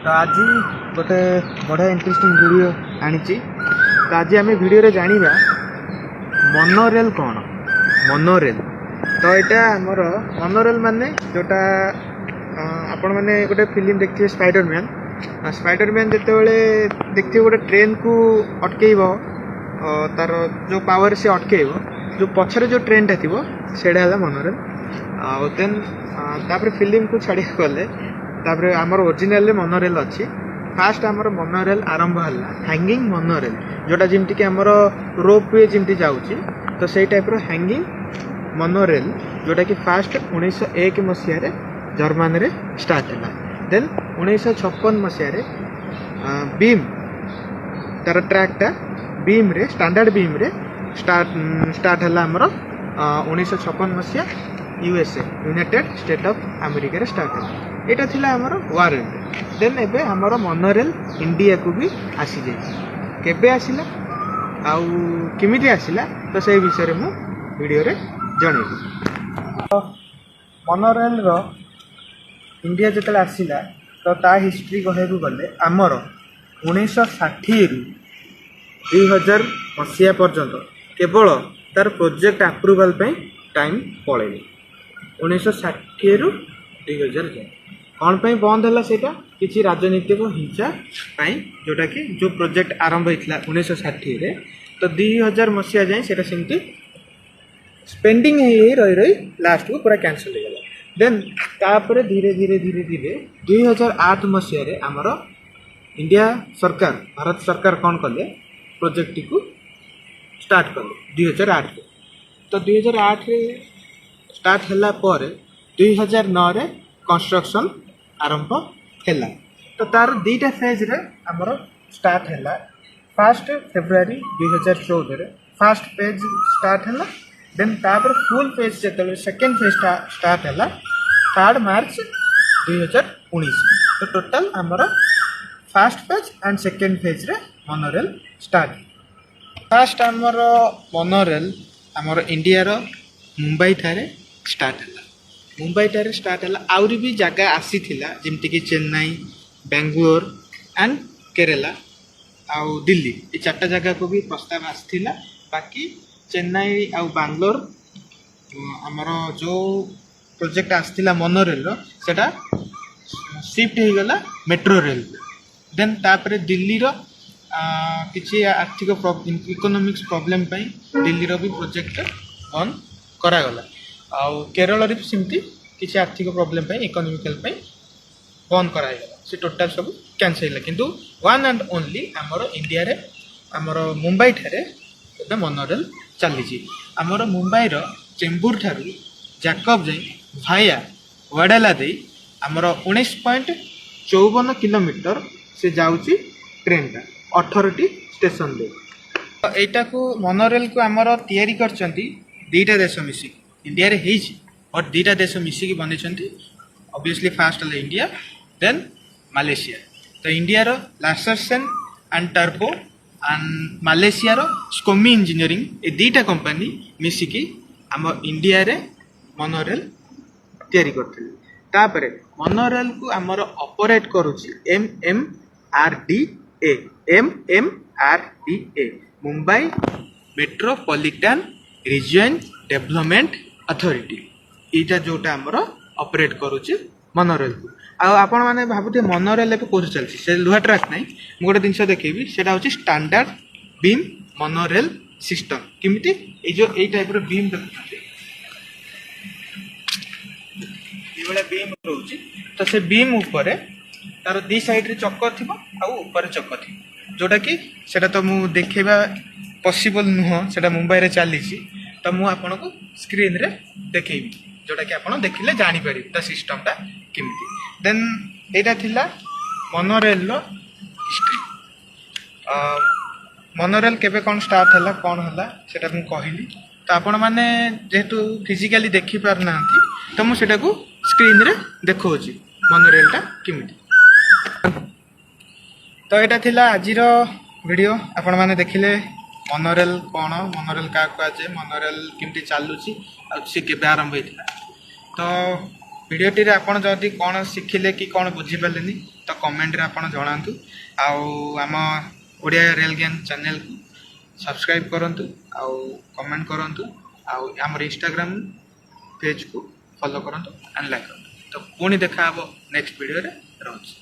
तो आज गोटे बढ़िया इंटरेस्टिंग वीडियो आनी तो आज आम वीडियो जाना मोनोरेल कौन मोनोरेल। तो यहाँ आमर मोनोरेल माने जोटा आपण मैंने गोटे फिल्म देखिए स्पाइडरमैन जितेबाला देखिए गोटे ट्रेन को अटकेब तार जो पावर से अटकेब जो पछरे जो ट्रेन टा थी से मोनोरेल देन तापर फिल्म को छाड़ी गले तापर आमर ओरिजिनल मोनोरेल अच्छी फास्ट आमर मोनोरेल आरंभ है हैंगिंग मोनोरेल जोटा जमती कि आमर रोप वे जमती जाऊँगी तो सही टाइप हैंगिंग मोनोरेल जोटा कि फास्ट 1901 मसीह जर्मन रे स्टार्ट है। देन 1956 मसीह बीम तार ट्रैकटा बीम रे स्टैंडर्ड बीम रे स्टार्ट है आमर 1956 मसीह USA United State of America रे स्टार्ट है। यहाँ थिला आमर वारेंट देन एबे आमर मोनोरेल इंडिया को भी आसी जाए केबे आसिला आउ किमिति आसिला तो से विषय में वीडियो रे जणेबी। तो मोनोरेल रो इंडिया जिते आसिला तो ता हिस्ट्री कहू गले आमर 1960 रु 2000 मसीहा पर्यंत केवल तार प्रोजेक्ट अप्रूवल टाइम पड़े 1960 रु 2000 जाए कौन पे बंद है सेटा किसी राजनीतिक हिंसा जोटा कि जो प्रोजेक्ट आरंभ होता 1960 रे तो 2000 मसीहा जाए सेटा सेमती स्पेंडिंग रही रही लास्ट को पूरा कैंसल हो गला। देन तापर धीरे धीरे धीरे धीरे 2008 मसीह आमर इंडिया सरकार भारत सरकार कौन कले प्रोजेक्ट को स्टार्ट कले 2008 रे तो 2008 रे स्टार्ट होला पर 2009 रे कंस्ट्रक्शन आरंभ है तो तार दीटा फेज रे आमर स्टार्ट है फर्स्ट फेब्रुआरी 2014 रे फर्स्ट फेज स्टार्ट है देन तापर फुल फेज जो सेकेंड फेज स्टार्ट है 3 मार्च 2019 तो टोटल आमर first phase and second phase रे मोनोरेल स्टार्ट फर्स्ट आमर मोनोरेल आमर इंडिया रो मुंबई ठारे स्टार्ट है मुंबई ठारे स्टार्ट है आउरी भी जगह आसी थिला जेमती कि चेन्नई बेंगलोर एंड केरला आउ दिल्ली ये 4टा जगह को भी प्रस्ताव आसथिला बाकी चेन्नई आउ बेंगलोर आमर जो प्रोजेक्ट आसथिला मोनोरेल रो सेटा शिफ्ट हो गला मेट्रो रेल देन तापर दिल्ली रो किसी आर्थिक इकोनॉमिक्स प्रॉब्लम दिल्ली रो भी प्रोजेक्ट बंद करागला आउ केरल रे सेमती किसी आर्थिक प्रॉब्लम इकोनॉमिकल बंद करागला से टोटाल सब कैंसल किंतु वन एंड ओनली आमर इंडिया रे आमर मुंबई ठारे एबे मोनोरेल चली आमर मुंबई रो चेंबूर ठारू जाकब जाई भाया वाडेला दे आमर 19.54 किलोमीटर से जाउची ट्रेन टा 18टी स्टेशन दे तो एटा को मोनोरेल को आमर तैयारी करचंती दीटा देश मिसी इंडिया रे हेची और दीटा देश मिसी की बनेचंती ऑब्वियसली फास्ट है इंडिया देन मालेशिया तो इंडिया रो लार्सन एंड टर्बो एंड मालेशिया रो स्कोमी इंजीनियरिंग ए दीटा कंपनी मिसिकी आम इंडिया रे मोनोरेल तैयारी करथिले तापरे मोनोरेल को आमर ऑपरेट करूची MMRDA Mumbai metropolitan region development authority इटा जोटा आमर ऑपरेट करूची मोनोरेल को आपण मैंने भावुथे मोनोरेल ए कौन चलती से लुहा ट्रैक ना गोटे जिनस देखेबी से स्टैंडर्ड बीम मोनोरेल सिस्टम किमिति ए जो ए टाइप रो बीम देखते ये बीम रोची तो से बीम ऊपर तार दी साइड रे चक्कर थी ऊपर चक्कर थी जोटा कि सेटा तो मु देखेबा पॉसिबल नुह सेटा मुंबई रे चली तो मु आपन को स्क्रीन रे देखेबी जोटा कि आपन देखिले जानि पारि ता सिस्टम ता किमिति देन एटा थिला मोनोरेल रो हिस्ट्री मोनोरेल केबे कोन स्टार्ट हला कोन हला सेटा मु कहिली तो आपण माने जेतु फिजिकली देखि पार नांती तो मु सेटा को स्क्रीन रे देखौची मोनोरेल ता किमिति तो एटा थिला आजिर वीडियो आपण माने देखिले मोनोरेल कौन मोनोरेल क्या कहुए मोनोरेल केमती चलुची सी के आरंभ होता तो भिडटी आपड़ जदि कौन शिखिले कि कौन बुझीपारे ତ କମେଣ୍ଟରେ ଆପଣ ଜଣାନ୍ତୁ। ଆଉ ଆମ ଓଡ଼ିଆ ରେଲ୍ ଜ୍ଞାନ ଚ୍ୟାନେଲକୁ ସବସ୍କ୍ରାଇବ୍ କରନ୍ତୁ, ଆଉ କମେଣ୍ଟ କରନ୍ତୁ, ଆଉ ଆମର ଇନଷ୍ଟାଗ୍ରାମ ପେଜକୁ ଫଲୋ କରନ୍ତୁ ଆଣ୍ଡ ଲାଇକ୍ କରନ୍ତୁ। ତ ପୁଣି ଦେଖା ହେବ ନେକ୍ସଟ ଭିଡ଼ିଓରେ। ରହୁଛି।